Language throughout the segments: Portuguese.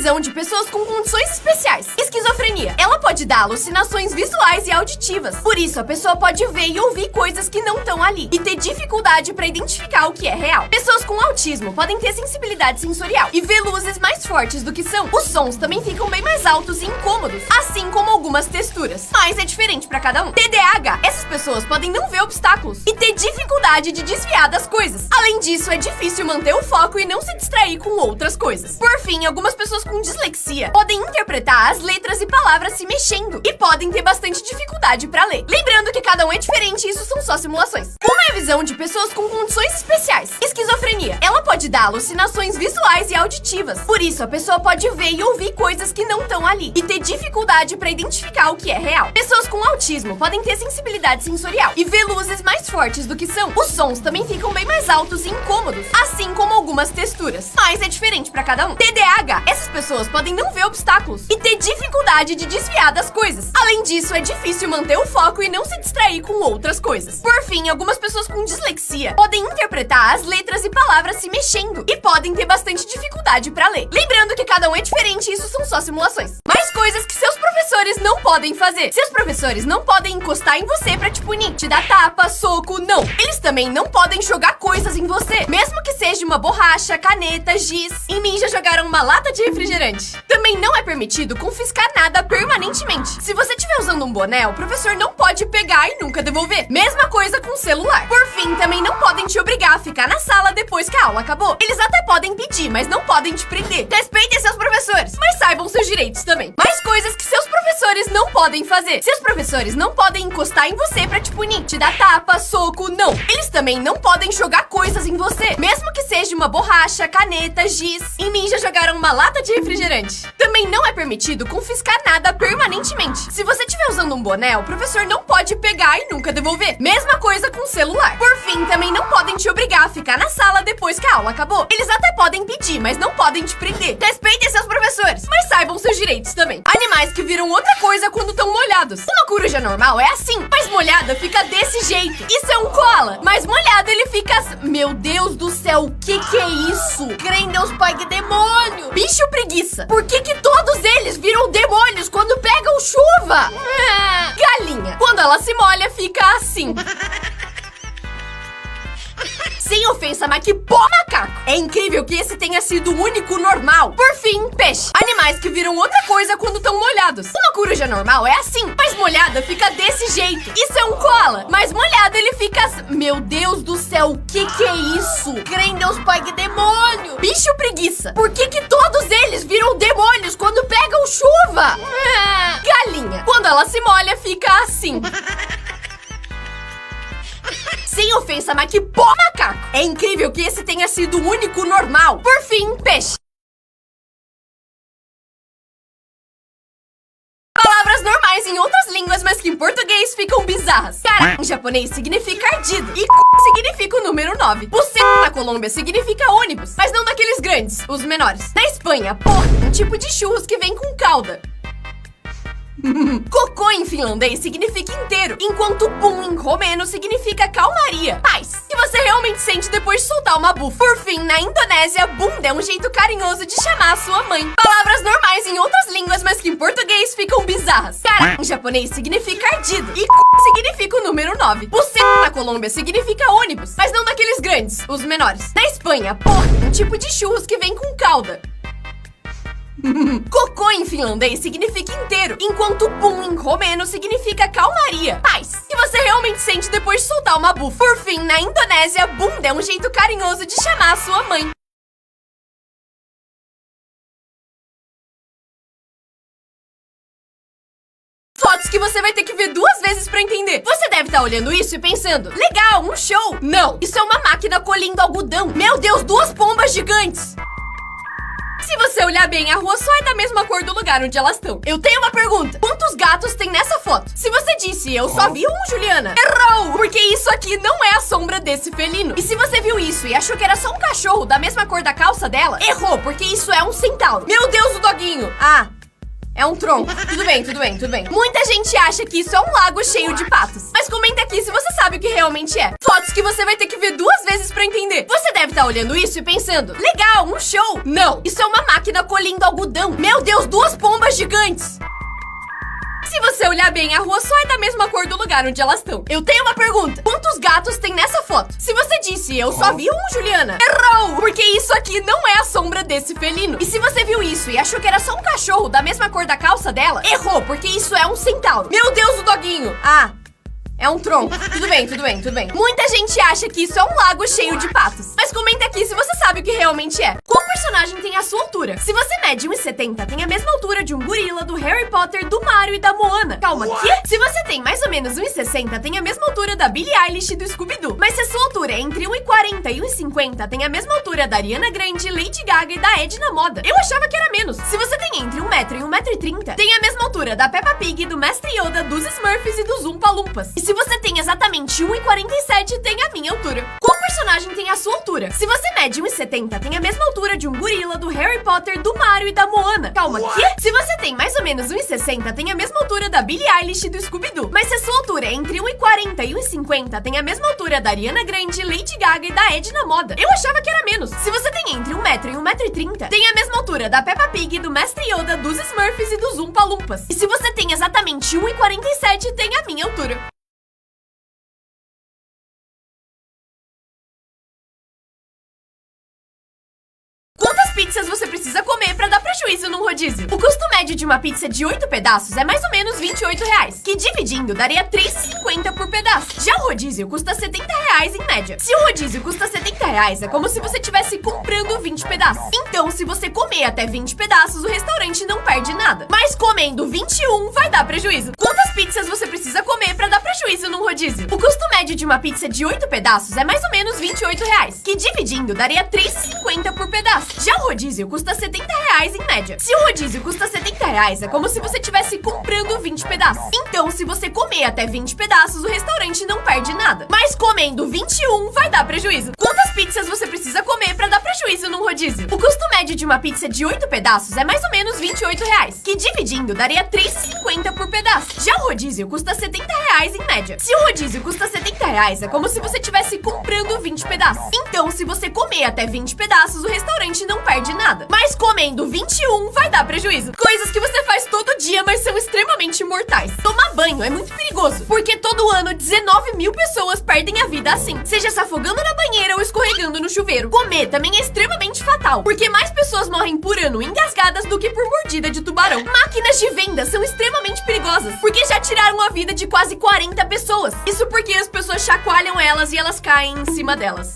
visão de pessoas com condições especiais. Esquizofrenia. Ela pode dar alucinações visuais e auditivas. Por isso, a pessoa pode ver e ouvir coisas que não estão ali e ter dificuldade para identificar o que é real. Pessoas com autismo podem ter sensibilidade sensorial e ver luzes mais fortes do que são. Os sons também ficam bem mais altos e incômodos, assim como algumas texturas. Mas é diferente para cada um. TDAH. Essas pessoas podem não ver obstáculos e ter dificuldade de desviar das coisas. Além disso, é difícil manter o foco e não se distrair com outras coisas. Por fim, algumas pessoas com dislexia podem interpretar as letras e palavras se mexendo e podem ter bastante dificuldade para ler. Lembrando que cada um é diferente e isso são só simulações. Uma é a visão de pessoas com condições especiais. Esquizofrenia. Ela pode dar alucinações visuais e auditivas. Por isso, a pessoa pode ver e ouvir coisas que não estão ali e ter dificuldade para identificar o que é real. Pessoas com autismo podem ter sensibilidade sensorial e ver luzes mais fortes do que são. Os sons também ficam bem mais altos e incômodos, assim como algumas texturas. Mas é diferente para cada um. TDAH. Essas pessoas podem não ver obstáculos e ter dificuldade de desviar das coisas. Além disso, é difícil manter o foco e não se distrair com outras coisas. Por fim, algumas pessoas com dislexia podem interpretar as letras e palavras se mexendo e podem ter bastante dificuldade para ler. Lembrando que cada um é diferente e isso são só simulações. Mais coisas que seus professores não podem fazer. Seus professores não podem encostar em você pra te punir, te dar tapa, soco, não. Eles também não podem jogar coisas em você, mesmo que seja uma borracha, caneta, giz. Em mim já jogaram uma lata de refrigerante. Também não é permitido confiscar nada permanentemente. Se você estiver usando um boné, o professor não pode pegar e nunca devolver. Mesma coisa com o celular. Por fim, também não podem te obrigar a ficar na sala depois que a aula acabou. Eles até podem pedir, mas não podem te prender. Respeitem seus professores, mas saibam seus direitos também. Mais coisas que seus professores não podem fazer. Seus professores não podem encostar em você pra te punir, te dar tapa, soco, não. Eles também não podem jogar coisas em você, mesmo que seja uma borracha, caneta, giz. Em mim já jogaram uma lata de refrigerante. Também não é permitido confiscar nada permanentemente. Se você estiver usando um boné, o professor não pode pegar e nunca devolver. Mesma coisa com o celular. Por fim, também não podem te obrigar a ficar na sala depois que a aula acabou. Eles até podem pedir, mas não podem te prender. Respeitem seus professores, mas saibam seus direitos também. Animais que viram outra coisa quando estão molhados. Uma coruja normal é assim, mas molhada fica desse jeito. Isso é um koala, mas molhado ele fica assim. Meu Deus do céu, o que é isso? Crê em Deus Pai, que demônio! Bicho preguiça. Por que todos eles viram demônios quando pegam chuva? Galinha. Quando ela se molha, fica assim. Sem ofensa, mas que porra, macaco! É incrível que esse tenha sido o único normal. Por fim, peixe. Animais que viram outra coisa quando estão molhados. Uma coruja normal é assim, mas molhada fica desse jeito. Isso é um koala, mas molhado ele fica assim. Meu Deus do céu, o que é isso? Crê em Deus Pai, que demônio! Bicho preguiça. Por que todos eles viram demônios quando pegam chuva? Galinha. Quando ela se molha, fica assim. Sem ofensa, mas que porra, macaco! É incrível que esse tenha sido o único normal. Por fim, peixe. Palavras normais em outras línguas, mas que em português ficam bizarras. Cara, em japonês significa ardido e significa o número 9. Buceta na Colômbia significa ônibus, mas não daqueles grandes, os menores. Na Espanha, porra, um tipo de churros que vem com cauda. Cocô em finlandês significa inteiro, enquanto pum em romeno significa calmaria, paz, que você realmente sente depois de soltar uma bufa. Por fim, na Indonésia, bunda é um jeito carinhoso de chamar a sua mãe. Palavras normais em outras línguas, mas que em português ficam bizarras. Cara, em japonês significa ardido e significa o número 9. Buceta na Colômbia significa ônibus, mas não daqueles grandes, os menores. Na Espanha, porra, um tipo de churros que vem com cauda. Cocô em finlandês significa inteiro, enquanto pum em romeno significa calmaria, paz, que você realmente sente depois de soltar uma bufa. Por fim, na Indonésia, bunda é um jeito carinhoso de chamar a sua mãe. Fotos que você vai ter que ver 2 vezes pra entender. Você deve estar olhando isso e pensando, legal, um show. Não, isso é uma máquina colhendo algodão. Meu Deus, 2 pombas gigantes. Se você olhar bem, a rua só é da mesma cor do lugar onde elas estão. Eu tenho uma pergunta. Quantos gatos tem nessa foto? Se você disse, eu só vi um, Juliana, errou! Porque isso aqui não é a sombra desse felino. E se você viu isso e achou que era só um cachorro da mesma cor da calça dela, errou, porque isso é um centauro. Meu Deus, o doguinho! Ah, É um tronco. Tudo bem, tudo bem, tudo bem. Muita gente acha que isso é um lago cheio de patos. Mas comenta aqui se você sabe o que realmente é. Fotos que você vai ter que ver 2 vezes pra entender. Você deve estar olhando isso e pensando, legal, um show. Não, isso é uma máquina colhendo algodão. Meu Deus, 2 pombas gigantes. Se você olhar bem, a rua só é da mesma cor do lugar onde elas estão. Eu tenho uma pergunta. Quantos gatos tem nessa foto? Se você disse, eu só vi um, Juliana, errou! Porque isso aqui não é a sombra desse felino. E se você viu isso e achou que era só um cachorro da mesma cor da calça dela, errou, porque isso é um centauro. Meu Deus, o doguinho! Ah, é um tronco. Tudo bem, tudo bem, tudo bem. Muita gente acha que isso é um lago cheio de patos. Mas comenta aqui se você sabe o que realmente é. Qual personagem tem a sua altura? Se você mede 1,70, tem a mesma altura de um gorila, do Harry Potter, do Mario e da Moana. Calma, quê? Se você tem mais ou menos 1,60, tem a mesma altura da Billie Eilish e do Scooby-Doo. Mas se a sua altura é entre 1,40 e 1,50, tem a mesma altura da Ariana Grande, Lady Gaga e da Edna Moda. Eu achava que era menos. Se você tem entre 1 metro e 1,30 m, tem a mesma altura da Peppa Pig, do Mestre Yoda, dos Smurfs e dos Oompa Loompas. E se você tem exatamente 1,47, tem a minha altura. Qual personagem tem a sua altura? Se você mede 1,70, tem a mesma altura de um gorila, do Harry Potter, do Mario e da Moana. Calma, quê? Se você tem mais ou menos 1,60, tem a mesma altura da Billie Eilish e do Scooby-Doo. Mas se a sua altura é entre 1,40 e 1,50, tem a mesma altura da Ariana Grande, Lady Gaga e da Edna Moda. Eu achava que era menos. Se você tem entre 1 metro e 1,30 m, tem a mesma altura da Peppa Pig, do Mestre Yoda, dos Smurfs e dos Oompa Loompas. E se você tem exatamente 1,47, tem a minha altura. Quantas pizzas você precisa comer pra dar prejuízo num rodízio? O custo médio de uma pizza de 8 pedaços é mais ou menos R$28, que dividindo daria R$3,50 por pedaço. Já o rodízio custa R$70 em média. Se o rodízio custa R$70, é como se você estivesse comprando 20 pedaços. Então, se você comer até 20 pedaços, o restaurante não perde nada. Mas comendo 21 vai dar prejuízo. Quantas pizzas você precisa comer pra dar prejuízo num rodízio? O custo médio de uma pizza de 8 pedaços é mais ou menos R$28, que dividindo daria R$3,50 por pedaço. Já o rodízio custa R$70 em média. Se o rodízio custa R$70, é como se você estivesse comprando 20 pedaços. Então, se você comer até 20 pedaços, o restaurante não perde nada. Mas comendo 21 vai dar prejuízo. Quantas pizzas você precisa comer pra dar prejuízo num rodízio? O custo médio de uma pizza de 8 pedaços é mais ou menos R$28, que dividindo daria R$3,50 por pedaço. Já o rodízio custa R$70 em média. Se o rodízio custa R$70, é como se você estivesse comprando 20 pedaços. Então, se você comer até 20 pedaços, o restaurante não perde nada. Mas comendo 21 vai dar prejuízo. Coisas que você faz todo dia, mas são extremamente mortais. Tomar banho é muito perigoso, porque todo ano 19 mil pessoas perdem a vida assim, seja se afogando na banheira ou escorregando no chuveiro. Comer também é extremamente fatal, porque mais pessoas morrem por ano engasgadas do que por mordida de tubarão. Máquinas de venda são extremamente perigosas, porque já tiraram a vida de quase 40 pessoas. Isso porque as pessoas chacoalham elas e elas caem em cima delas.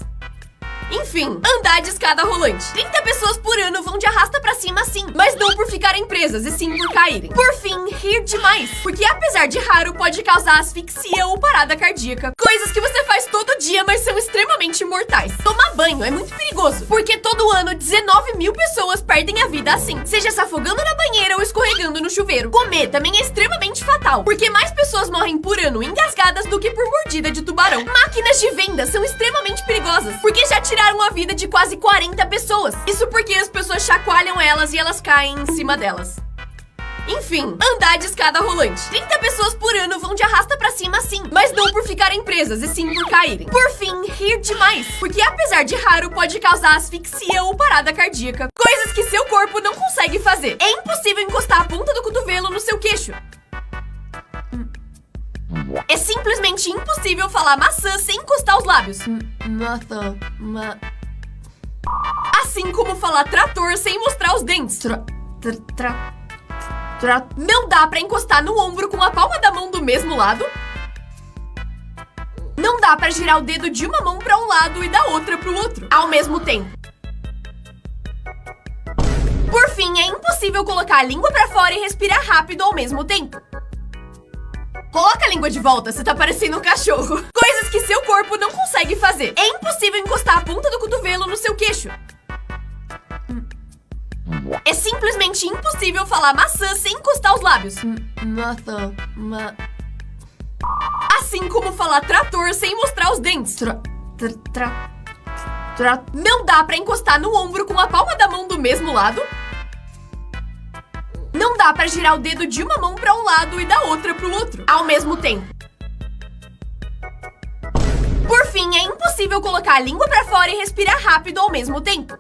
Enfim, andar de escada rolante. 30 pessoas por ano vão de arrasta pra cima sim, mas não por ficarem presas, e sim por caírem. Por fim, rir demais, porque apesar de raro, pode causar asfixia ou parada cardíaca. Coisas que você faz todo dia, mas são extremamente mortais. Tomar banho é muito perigoso, porque todo ano 19 mil pessoas perdem a vida assim, seja se afogando na banheira ou escorregando no chuveiro. Comer também é extremamente fatal, porque mais pessoas morrem por ano engasgadas do que por mordida de tubarão. Máquinas de venda são extremamente perigosas, porque já tiraram a vida de quase 40 pessoas. Isso porque as pessoas chacoalham elas e elas caem em cima delas. Enfim, andar de escada rolante. 30 pessoas por ano vão de arrasta pra cima sim, mas não por ficarem presas, e sim por caírem. Por fim, rir demais, porque apesar de raro, pode causar asfixia ou parada cardíaca. Coisas que seu corpo não consegue fazer. É impossível encostar a ponta do cotovelo no seu queixo. É simplesmente impossível falar maçã sem encostar os lábios. Assim como falar trator sem mostrar os dentes. Não dá pra encostar no ombro com a palma da mão do mesmo lado. Não dá pra girar o dedo de uma mão pra um lado e da outra pro outro ao mesmo tempo. Por fim, é impossível colocar a língua pra fora e respirar rápido ao mesmo tempo. Coloca a língua de volta, você tá parecendo um cachorro. Coisas que seu corpo não consegue fazer. É impossível encostar a ponta do cotovelo no seu queixo. É simplesmente impossível falar maçã sem encostar os lábios. Assim como falar trator sem mostrar os dentes. Não dá pra encostar no ombro com a palma da mão do mesmo lado. Não dá dá pra girar o dedo de uma mão pra um lado e da outra pro outro, ao mesmo tempo. Por fim, é impossível colocar a língua pra fora e respirar rápido ao mesmo tempo.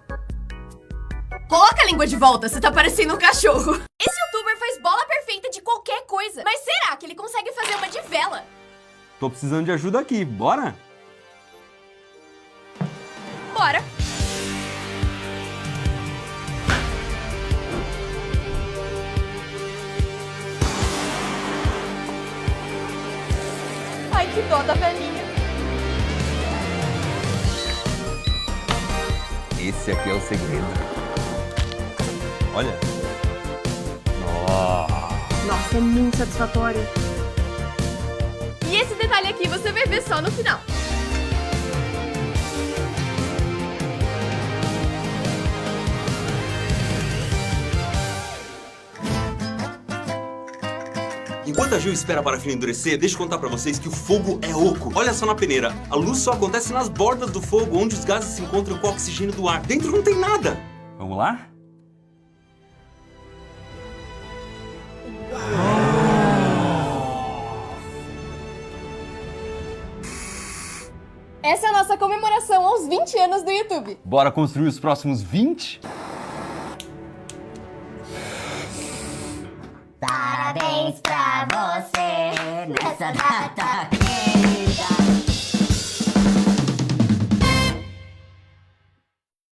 Coloca a língua de volta, você tá parecendo um cachorro. Esse youtuber faz bola perfeita de qualquer coisa, mas será que ele consegue fazer uma de vela? Tô precisando de ajuda aqui, bora? Bora! Ai, que dó da velhinha. Esse aqui é o segredo. Olha. Nossa, é muito satisfatório. E esse detalhe aqui você vai ver só no final. Enquanto a Gil espera a parafina endurecer, deixa eu contar pra vocês que o fogo é oco. Olha só na peneira, a luz só acontece nas bordas do fogo, onde os gases se encontram com o oxigênio do ar. Dentro não tem nada. Vamos lá? Essa é a nossa comemoração aos 20 anos do YouTube. Bora construir os próximos 20? Parabéns pra você nessa data querida.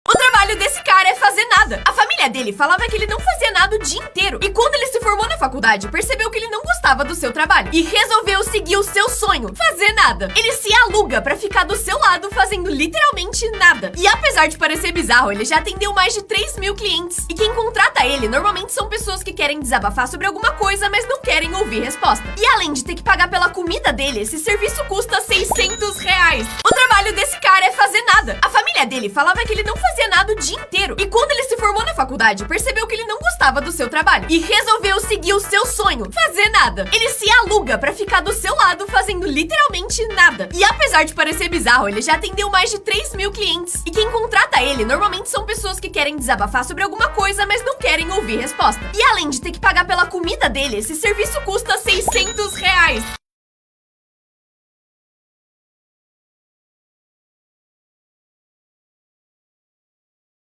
O trabalho desse cara é fazer nada. A família dele falava que ele não fazia nada o dia inteiro. E quando ele se formou na faculdade, percebeu que ele não gostava do seu trabalho. E resolveu seguir o seu sonho, fazer nada. Ele se aluga pra ficar do seu lado fazendo literalmente nada. E apesar de parecer bizarro, ele já atendeu mais de 3.000 clientes. E quem contrata ele normalmente são pessoas que querem desabafar sobre alguma coisa, mas não querem ouvir resposta. E além de ter que pagar pela comida dele, esse serviço custa R$600. O trabalho desse cara é fazer nada. A família dele falava que ele não fazia nada o dia inteiro. E quando ele se formou na faculdade, percebeu que ele não gostava do seu trabalho. E resolveu seguir o seu sonho, fazer nada. Ele se aluga pra ficar do seu lado fazendo literalmente nada. E apesar de parecer bizarro, ele já atendeu mais de 3.000 clientes. E quem contrata ele normalmente são pessoas que querem desabafar sobre alguma coisa, mas não querem ouvir resposta. E além de ter que pagar pela comida dele, esse serviço custa R$600.